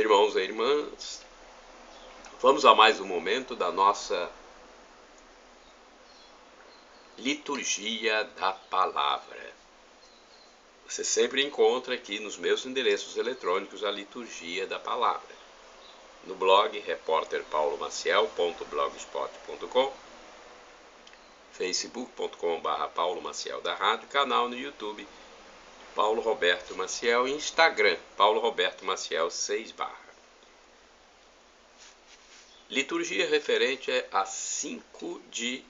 Irmãos e irmãs, vamos a mais um momento da nossa liturgia da palavra. Você sempre encontra aqui nos meus endereços eletrônicos a liturgia da palavra. No blog repórterpaulomaciel.blogspot.com, facebook.com/Paulo Maciel da Rádio, canal no YouTube Paulo Roberto Maciel e Instagram Paulo Roberto Maciel 6 /. Liturgia referente a 5 de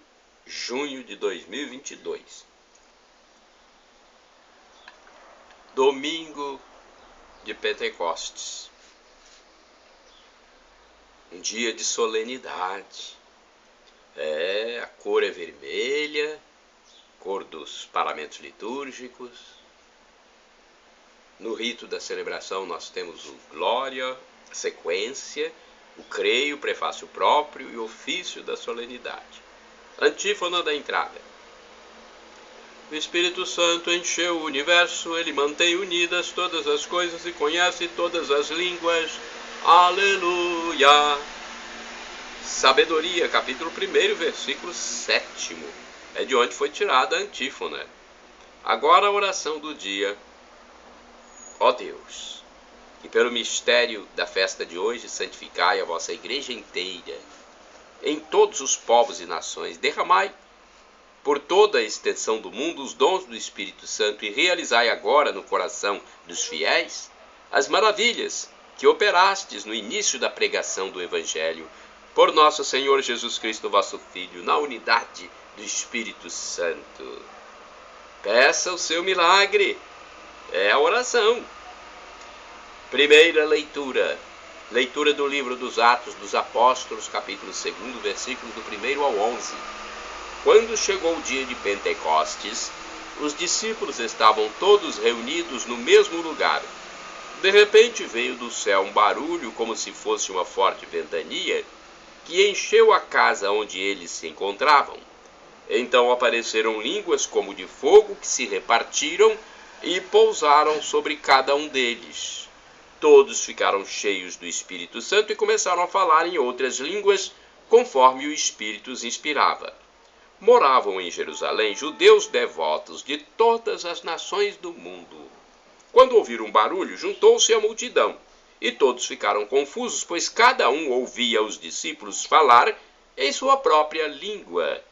junho de 2022. Domingo de Pentecostes. Um dia de solenidade. A cor é vermelha, cor dos paramentos litúrgicos. No rito da celebração nós temos o Glória, a sequência, o Creio, o prefácio próprio e o ofício da solenidade. Antífona da entrada. O Espírito Santo encheu o universo, ele mantém unidas todas as coisas e conhece todas as línguas. Aleluia! Sabedoria, capítulo 1, versículo 7. É de onde foi tirada a antífona. Agora a oração do dia. Ó Deus, que pelo mistério da festa de hoje santificai a vossa igreja inteira, em todos os povos e nações, derramai por toda a extensão do mundo os dons do Espírito Santo e realizai agora no coração dos fiéis as maravilhas que operastes no início da pregação do Evangelho, por nosso Senhor Jesus Cristo, vosso Filho, na unidade do Espírito Santo. Peça o seu milagre. É a oração. Primeira leitura. Leitura do livro dos Atos dos Apóstolos, capítulo 2, versículos do 1 ao 11. Quando chegou o dia de Pentecostes, os discípulos estavam todos reunidos no mesmo lugar. De repente veio do céu um barulho como se fosse uma forte ventania, que encheu a casa onde eles se encontravam. Então apareceram línguas como de fogo que se repartiram e pousaram sobre cada um deles. Todos ficaram cheios do Espírito Santo e começaram a falar em outras línguas, conforme o Espírito os inspirava. Moravam em Jerusalém judeus devotos de todas as nações do mundo. Quando ouviram um barulho, juntou-se a multidão, e todos ficaram confusos, pois cada um ouvia os discípulos falar em sua própria língua.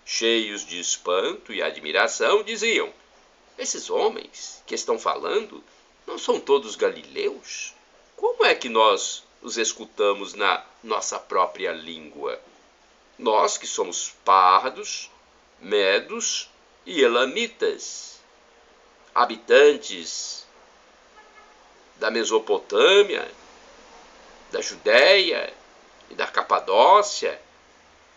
Cheios de espanto e admiração, diziam: esses homens que estão falando não são todos galileus? Como é que nós os escutamos na nossa própria língua? Nós que somos pardos, medos e elamitas, habitantes da Mesopotâmia, da Judéia e da Capadócia,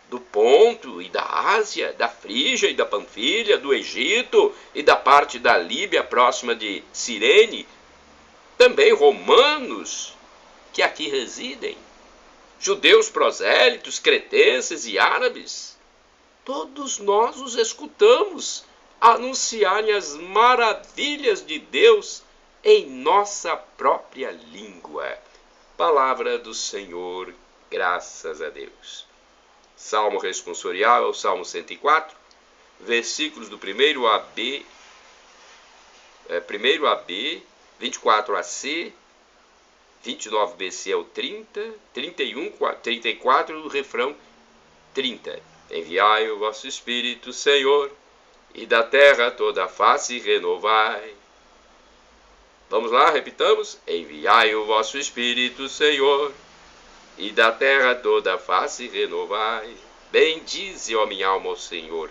do Ponto e da Ásia, da Frígia e da Panfilha, do Egito e da parte da Líbia próxima de Cirene, também romanos que aqui residem, judeus prosélitos, cretenses e árabes. Todos nós os escutamos anunciarem as maravilhas de Deus em nossa própria língua. Palavra do Senhor, graças a Deus. Salmo responsorial é o Salmo 104, versículos do 1 a B, 24 a C, 29bc é o 30, 31, 34, o refrão 30. Enviai o vosso Espírito, Senhor, e da terra toda a face renovai. Vamos lá, repitamos. Enviai o vosso Espírito, Senhor, e da terra toda a face renovai. Bendize, ó minha alma, ao Senhor.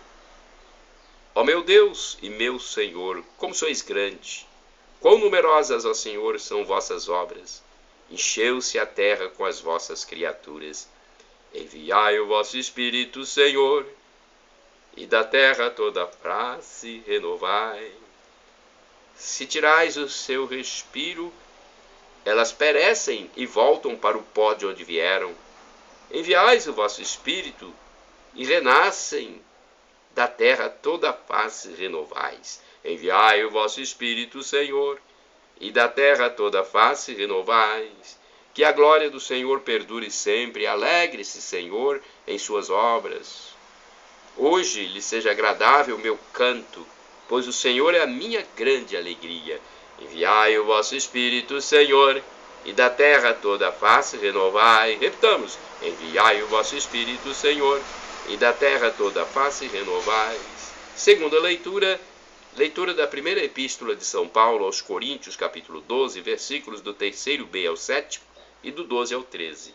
Ó meu Deus e meu Senhor, como sois grande! Quão numerosas, ó Senhor, são vossas obras! Encheu-se a terra com as vossas criaturas. Enviai o vosso Espírito, Senhor, e da terra toda a face renovai. Se tirais o seu respiro, elas perecem e voltam para o pó de onde vieram. Enviais o vosso Espírito e renascem, da terra toda a face renovais. Enviai o vosso Espírito, Senhor, e da terra toda a face renovais. Que a glória do Senhor perdure sempre. Alegre-se, Senhor, em suas obras. Hoje lhe seja agradável o meu canto, pois o Senhor é a minha grande alegria. Enviai o vosso Espírito, Senhor, e da terra toda a face renovai. Repitamos: enviai o vosso Espírito, Senhor, e da terra toda a face renovai. Segunda leitura da primeira epístola de São Paulo aos Coríntios, capítulo 12, versículos do 3b ao 7 e do 12 ao 13.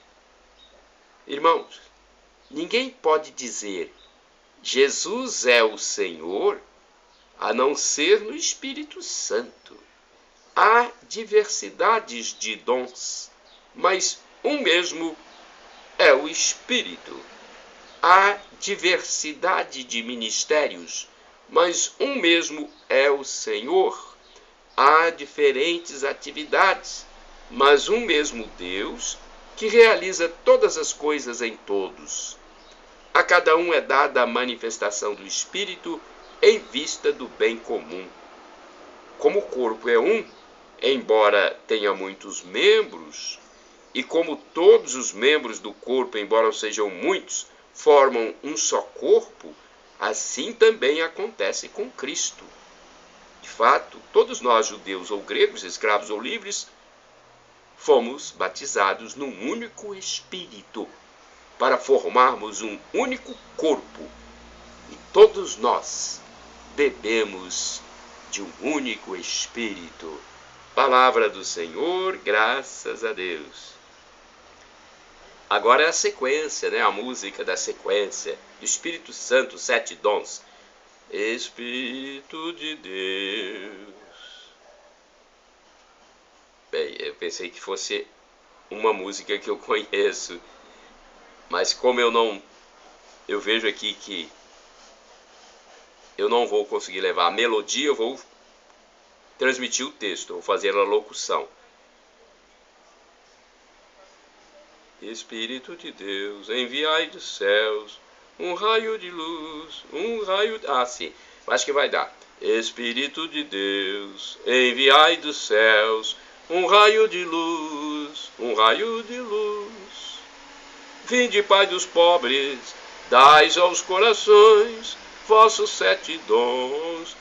Irmãos, ninguém pode dizer Jesus é o Senhor a não ser no Espírito Santo. Há diversidades de dons, mas um mesmo é o Espírito. Há diversidade de ministérios, mas um mesmo é o Senhor. Há diferentes atividades, mas um mesmo Deus que realiza todas as coisas em todos. A cada um é dada a manifestação do Espírito em vista do bem comum. Como o corpo é um, embora tenha muitos membros, e como todos os membros do corpo, embora sejam muitos, formam um só corpo, assim também acontece com Cristo. De fato, todos nós, judeus ou gregos, escravos ou livres, fomos batizados num único Espírito, para formarmos um único corpo. E todos nós bebemos de um único Espírito. Palavra do Senhor, graças a Deus. Agora é a sequência, a música da sequência do Espírito Santo, 7 dons. Espírito de Deus. Bem, eu pensei que fosse uma música que eu conheço, mas como eu vejo aqui que eu não vou conseguir levar a melodia, eu vou transmitir o texto, vou fazer a locução. Espírito de Deus, enviai dos céus um raio de luz, sim, acho que vai dar. Espírito de Deus, enviai dos céus um raio de luz, Vinde, Pai dos pobres, dais aos corações vossos 7 dons.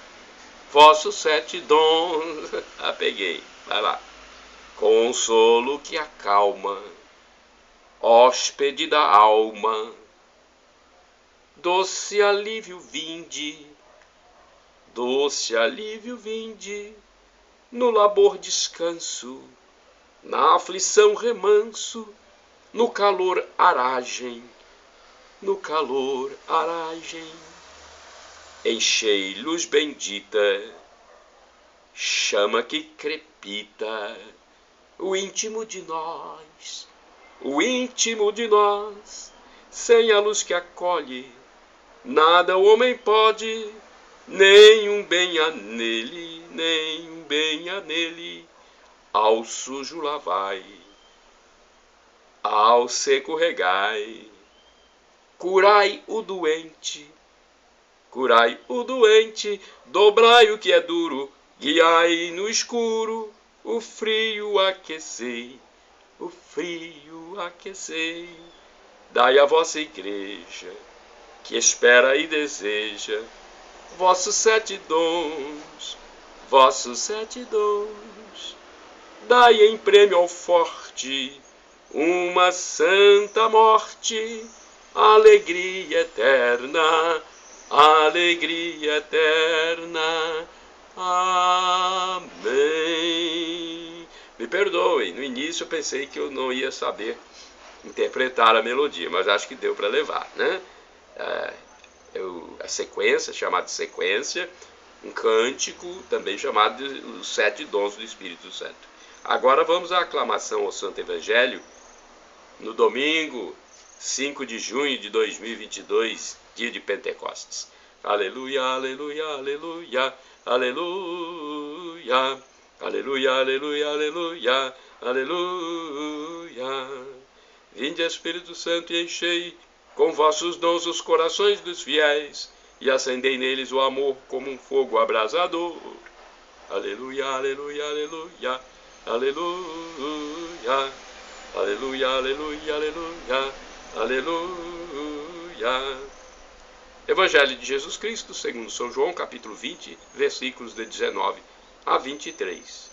Peguei, vai lá. Consolo que acalma, hóspede da alma, doce alívio vinde, no labor descanso, na aflição remanso, no calor aragem. Enchei luz bendita, chama que crepita, o íntimo de nós, sem a luz que acolhe, nada o homem pode, nenhum bem há nele, ao sujo lavai, ao seco regai, curai o doente, dobrai o que é duro, guiai no escuro, o frio aquecei, dai à vossa igreja, que espera e deseja, vossos 7 dons, dai em prêmio ao forte, uma santa morte, alegria eterna, amém. Me perdoem, no início eu pensei que eu não ia saber interpretar a melodia, mas acho que deu para levar, A sequência, chamada sequência, um cântico também chamado de os 7 dons do Espírito Santo. Agora vamos à aclamação ao Santo Evangelho, no domingo 5 de junho de 2022, dia de Pentecostes. Aleluia, aleluia, aleluia, aleluia, aleluia, aleluia, aleluia, aleluia. Vinde, Espírito Santo, e enchei com vossos dons os corações dos fiéis, e acendei neles o amor como um fogo abrasador. Aleluia, aleluia, aleluia, aleluia, aleluia, aleluia, aleluia, aleluia. Evangelho de Jesus Cristo, segundo São João, capítulo 20, versículos de 19 a 23.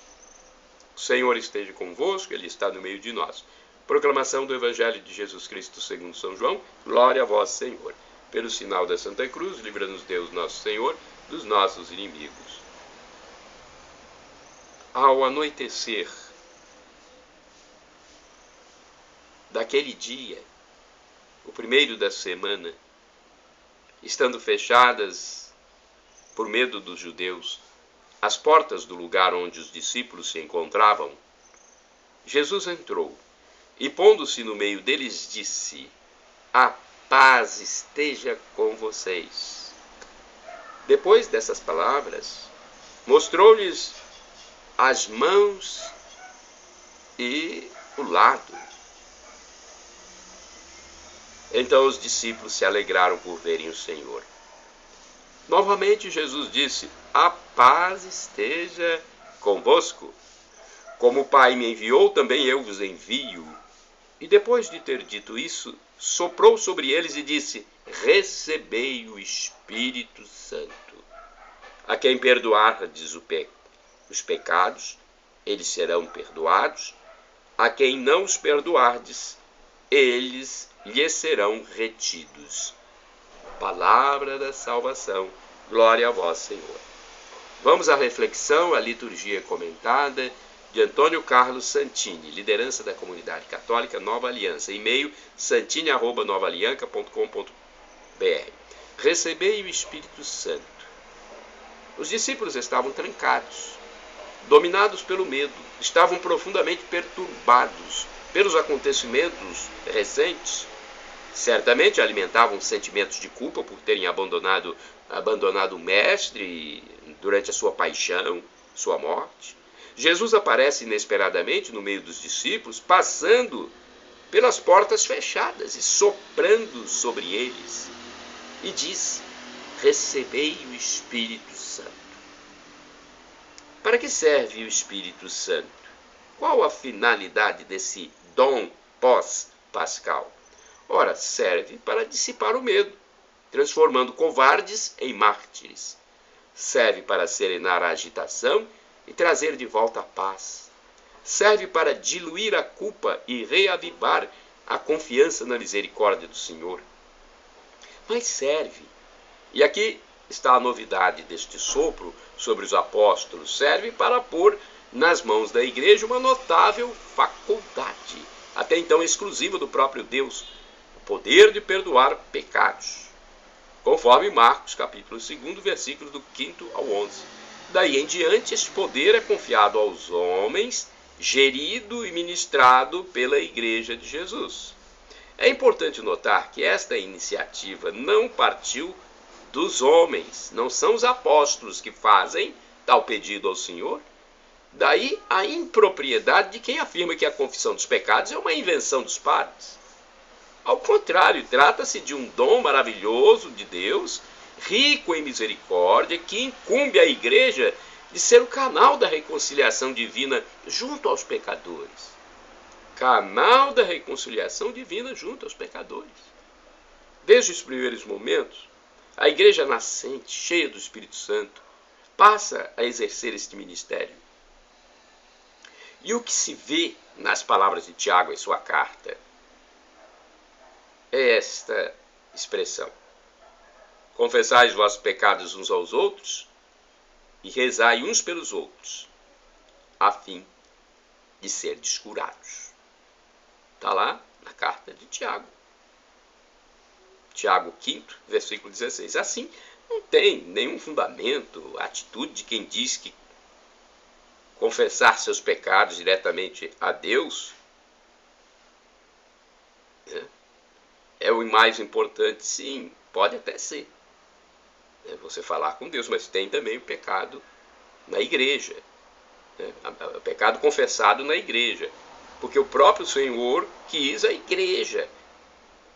O Senhor esteja convosco, Ele está no meio de nós. Proclamação do Evangelho de Jesus Cristo, segundo São João. Glória a vós, Senhor. Pelo sinal da Santa Cruz, livra-nos Deus, nosso Senhor, dos nossos inimigos. Ao anoitecer daquele dia, o primeiro da semana, estando fechadas, por medo dos judeus, as portas do lugar onde os discípulos se encontravam, Jesus entrou e, pondo-se no meio deles, disse: a paz esteja com vocês. Depois dessas palavras, mostrou-lhes as mãos e o lado. Então os discípulos se alegraram por verem o Senhor. Novamente Jesus disse: a paz esteja convosco. Como o Pai me enviou, também eu vos envio. E depois de ter dito isso, soprou sobre eles e disse: recebei o Espírito Santo. A quem perdoardes os pecados, eles serão perdoados. A quem não os perdoardes, eles lhes serão retidos. Palavra da salvação. Glória a vós, Senhor. Vamos à reflexão, à liturgia comentada de Antônio Carlos Santini, liderança da comunidade católica Nova Aliança, e-mail santini@novaalianca.com.br. Recebei o Espírito Santo. Os discípulos estavam trancados, dominados pelo medo, estavam profundamente perturbados pelos acontecimentos recentes. Certamente alimentavam sentimentos de culpa por terem abandonado o Mestre durante a sua paixão, sua morte. Jesus aparece inesperadamente no meio dos discípulos, passando pelas portas fechadas e soprando sobre eles. E diz: recebei o Espírito Santo. Para que serve o Espírito Santo? Qual a finalidade desse dom pós-pascal? Ora, serve para dissipar o medo, transformando covardes em mártires. Serve para serenar a agitação e trazer de volta a paz. Serve para diluir a culpa e reavivar a confiança na misericórdia do Senhor. Mas serve, e aqui está a novidade deste sopro sobre os apóstolos, serve para pôr nas mãos da igreja uma notável faculdade, até então exclusiva do próprio Deus, o poder de perdoar pecados, conforme Marcos, capítulo 2, versículos do 5 ao 11. Daí em diante, este poder é confiado aos homens, gerido e ministrado pela Igreja de Jesus. É importante notar que esta iniciativa não partiu dos homens, não são os apóstolos que fazem tal pedido ao Senhor. Daí a impropriedade de quem afirma que a confissão dos pecados é uma invenção dos padres. Ao contrário, trata-se de um dom maravilhoso de Deus, rico em misericórdia, que incumbe à Igreja de ser o canal da reconciliação divina junto aos pecadores. Canal da reconciliação divina junto aos pecadores. Desde os primeiros momentos, a Igreja nascente, cheia do Espírito Santo, passa a exercer este ministério. E o que se vê nas palavras de Tiago em sua carta é esta expressão: confessai os vossos pecados uns aos outros e rezai uns pelos outros, a fim de serdes curados. Está lá na carta de Tiago. Tiago 5, versículo 16. Assim, não tem nenhum fundamento a atitude de quem diz que confessar seus pecados diretamente a Deus é o mais importante. Sim, pode até ser. É você falar com Deus, mas tem também o pecado na igreja. O pecado confessado na igreja. Porque o próprio Senhor quis a igreja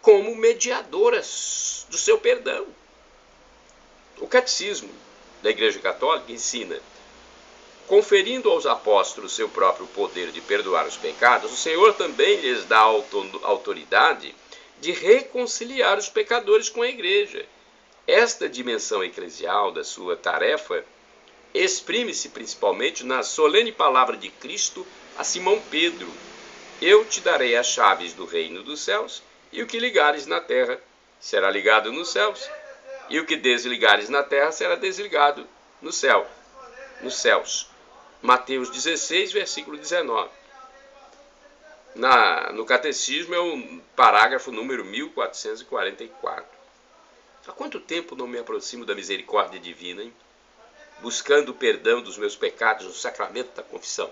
como mediadora do seu perdão. O catecismo da Igreja Católica ensina: conferindo aos apóstolos seu próprio poder de perdoar os pecados, o Senhor também lhes dá autoridade de reconciliar os pecadores com a igreja. Esta dimensão eclesial da sua tarefa exprime-se principalmente na solene palavra de Cristo a Simão Pedro: eu te darei as chaves do reino dos céus, e o que ligares na terra será ligado nos céus, e o que desligares na terra será desligado nos céus. Mateus 16, versículo 19. No Catecismo é o parágrafo número 1444. Há quanto tempo não me aproximo da misericórdia divina, hein? Buscando o perdão dos meus pecados no sacramento da confissão.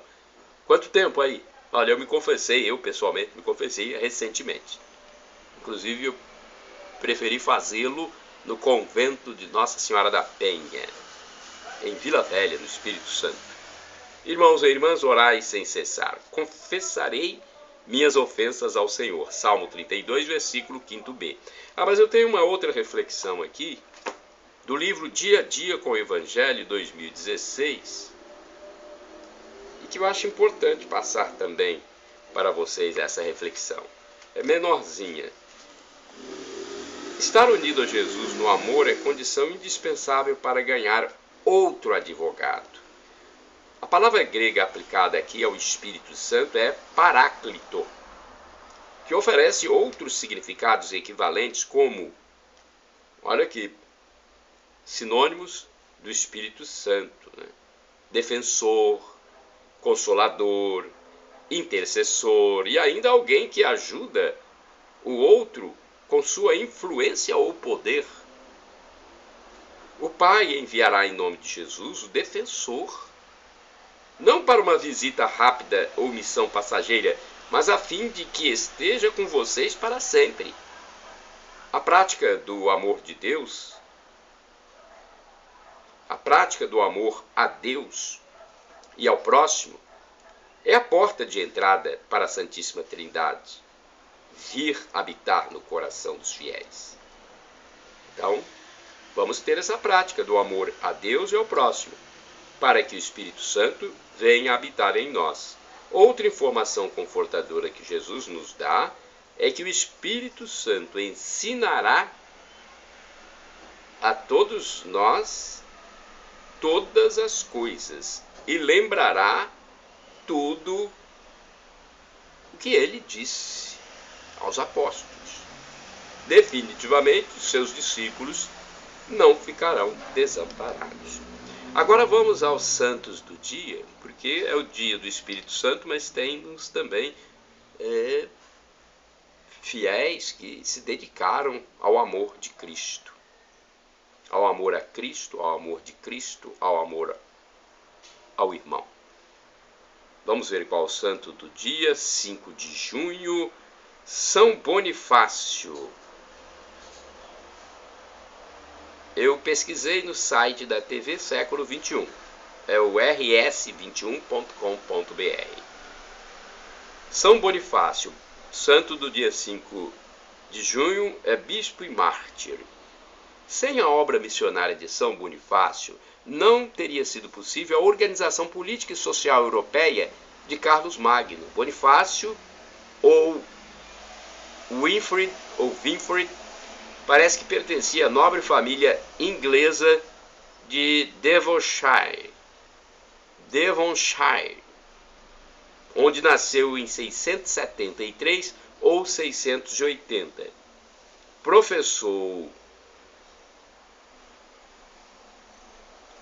Quanto tempo aí? Olha, eu pessoalmente me confessei recentemente. Inclusive, eu preferi fazê-lo no convento de Nossa Senhora da Penha, em Vila Velha, no Espírito Santo. Irmãos e irmãs, orai sem cessar. Confessarei minhas ofensas ao Senhor. Salmo 32, versículo 5b. Mas eu tenho uma outra reflexão aqui, do livro Dia a Dia com o Evangelho 2016, e que eu acho importante passar também para vocês essa reflexão. É menorzinha. Estar unido a Jesus no amor é condição indispensável para ganhar outro advogado. A palavra grega aplicada aqui ao Espírito Santo é paráclito, que oferece outros significados equivalentes como, olha aqui, sinônimos do Espírito Santo, né? Defensor, consolador, intercessor e ainda alguém que ajuda o outro com sua influência ou poder. O Pai enviará em nome de Jesus o defensor, não para uma visita rápida ou missão passageira, mas a fim de que esteja com vocês para sempre. A prática do amor de Deus, a prática do amor a Deus e ao próximo, é a porta de entrada para a Santíssima Trindade vir habitar no coração dos fiéis. Então, vamos ter essa prática do amor a Deus e ao próximo, para que o Espírito Santo venha habitar em nós. Outra informação confortadora que Jesus nos dá é que o Espírito Santo ensinará a todos nós todas as coisas e lembrará tudo o que ele disse aos apóstolos. Definitivamente, seus discípulos não ficarão desamparados. Agora vamos aos santos do dia, porque é o dia do Espírito Santo, mas tem-nos também fiéis que se dedicaram ao amor de Cristo. Ao amor a Cristo, ao amor de Cristo, ao amor ao irmão. Vamos ver qual é o santo do dia, 5 de junho, São Bonifácio. Eu pesquisei no site da TV Século XXI, é o rs21.com.br. São Bonifácio, santo do dia 5 de junho, é bispo e mártir. Sem a obra missionária de São Bonifácio, não teria sido possível a organização política e social europeia de Carlos Magno. Bonifácio, ou Winfrid, parece que pertencia à nobre família inglesa de Devonshire, onde nasceu em 673 ou 680. Professou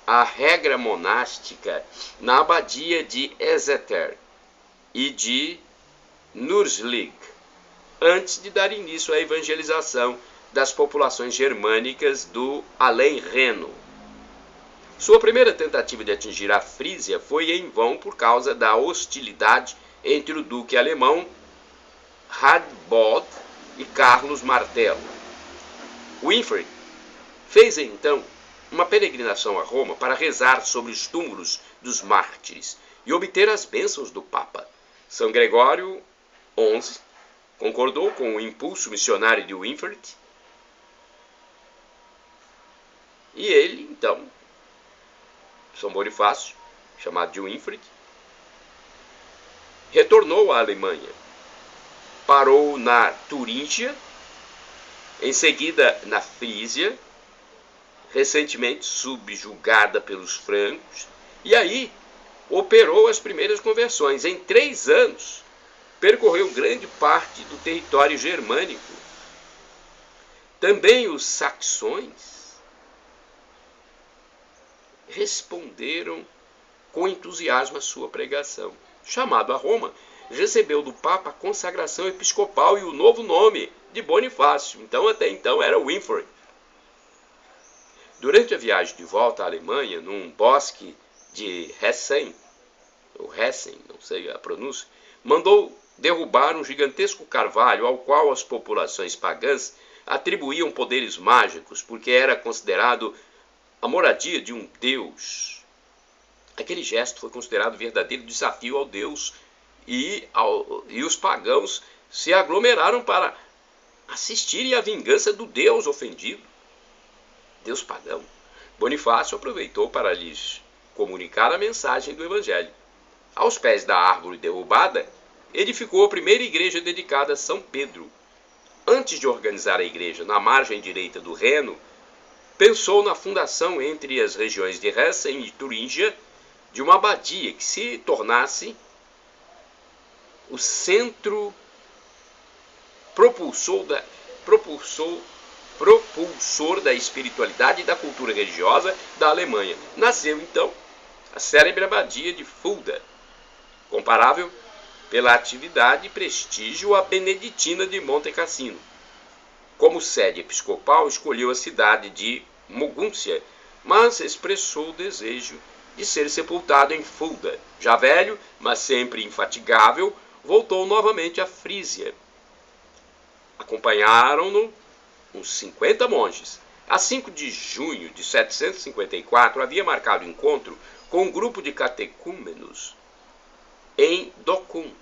a regra monástica na abadia de Exeter e de Nurslig, antes de dar início à evangelização das populações germânicas do além-Reno. Sua primeira tentativa de atingir a Frísia foi em vão por causa da hostilidade entre o duque alemão Radbod e Carlos Martello. Winfrid fez então uma peregrinação a Roma para rezar sobre os túmulos dos mártires e obter as bênçãos do Papa. São Gregório XI concordou com o impulso missionário de Winfrid e ele, então, São Bonifácio, chamado de Winfried, retornou à Alemanha. Parou na Turíngia, em seguida na Frísia, recentemente subjugada pelos francos, e aí operou as primeiras conversões. Em 3 anos, percorreu grande parte do território germânico. Também os saxões responderam com entusiasmo à sua pregação. Chamado a Roma, recebeu do Papa a consagração episcopal e o novo nome de Bonifácio. Então, até então, era Winfried. Durante a viagem de volta à Alemanha, num bosque de Hessen, ou Hessen, não sei a pronúncia, mandou derrubar um gigantesco carvalho ao qual as populações pagãs atribuíam poderes mágicos, porque era considerado a moradia de um deus. Aquele gesto foi considerado verdadeiro desafio ao Deus e os pagãos se aglomeraram para assistirem à vingança do Deus ofendido, Deus pagão. Bonifácio aproveitou para lhes comunicar a mensagem do Evangelho. Aos pés da árvore derrubada, edificou a primeira igreja dedicada a São Pedro. Antes de organizar a igreja na margem direita do Reno, pensou na fundação entre as regiões de Hessen e Turíngia de uma abadia que se tornasse o centro propulsor da espiritualidade e da cultura religiosa da Alemanha. Nasceu, então, a célebre abadia de Fulda, comparável pela atividade e prestígio à beneditina de Monte Cassino. Como sede episcopal, escolheu a cidade de Mogúncia, mas expressou o desejo de ser sepultado em Fulda. Já velho, mas sempre infatigável, voltou novamente à Frísia. Acompanharam-no uns 50 monges. A 5 de junho de 754, havia marcado encontro com um grupo de catecúmenos em Docum.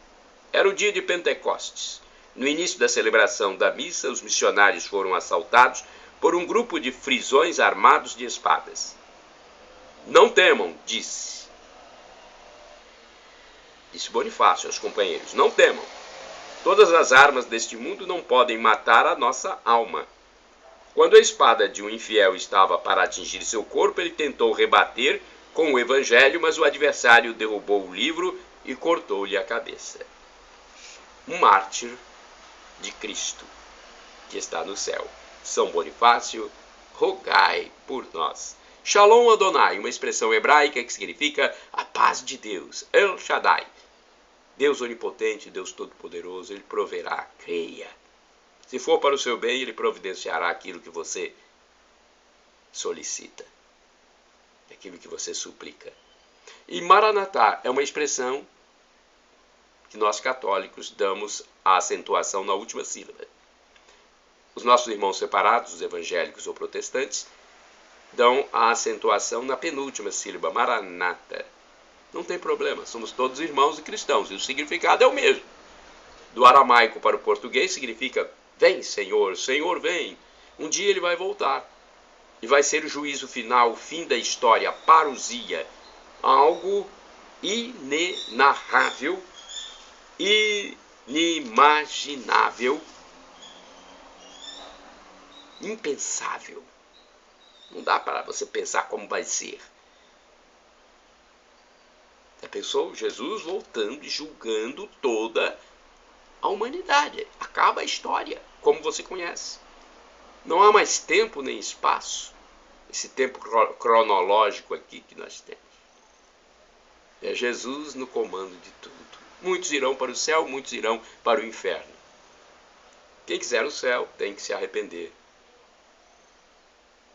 Era o dia de Pentecostes. No início da celebração da missa, os missionários foram assaltados por um grupo de frisões armados de espadas. Não temam, disse Bonifácio aos companheiros, não temam. Todas as armas deste mundo não podem matar a nossa alma. Quando a espada de um infiel estava para atingir seu corpo, ele tentou rebater com o evangelho, mas o adversário derrubou o livro e cortou-lhe a cabeça. Um mártir de Cristo, que está no céu. São Bonifácio, rogai por nós. Shalom Adonai, uma expressão hebraica que significa a paz de Deus. El Shaddai, Deus onipotente, Deus todo-poderoso, Ele proverá, creia. Se for para o seu bem, Ele providenciará aquilo que você solicita, aquilo que você suplica. E Maranatá é uma expressão que nós católicos damos a acentuação na última sílaba. Os nossos irmãos separados, os evangélicos ou protestantes, dão a acentuação na penúltima sílaba, Maranata. Não tem problema, somos todos irmãos e cristãos, e o significado é o mesmo. Do aramaico para o português significa, vem Senhor, Senhor vem. Um dia Ele vai voltar, e vai ser o juízo final, o fim da história, a parousia, algo inenarrável, inimaginável, impensável. Não dá para você pensar como vai ser. Já pensou? Jesus voltando e julgando toda a humanidade. Acaba a história, como você conhece. Não há mais tempo nem espaço. Esse tempo cronológico aqui que nós temos. É Jesus no comando de tudo. Muitos irão para o céu, muitos irão para o inferno. Quem quiser o céu tem que se arrepender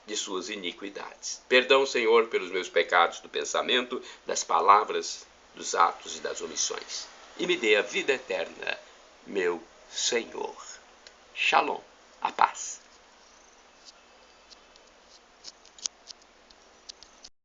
de suas iniquidades. Perdão, Senhor, pelos meus pecados do pensamento, das palavras, dos atos e das omissões. E me dê a vida eterna, meu Senhor. Shalom, a paz.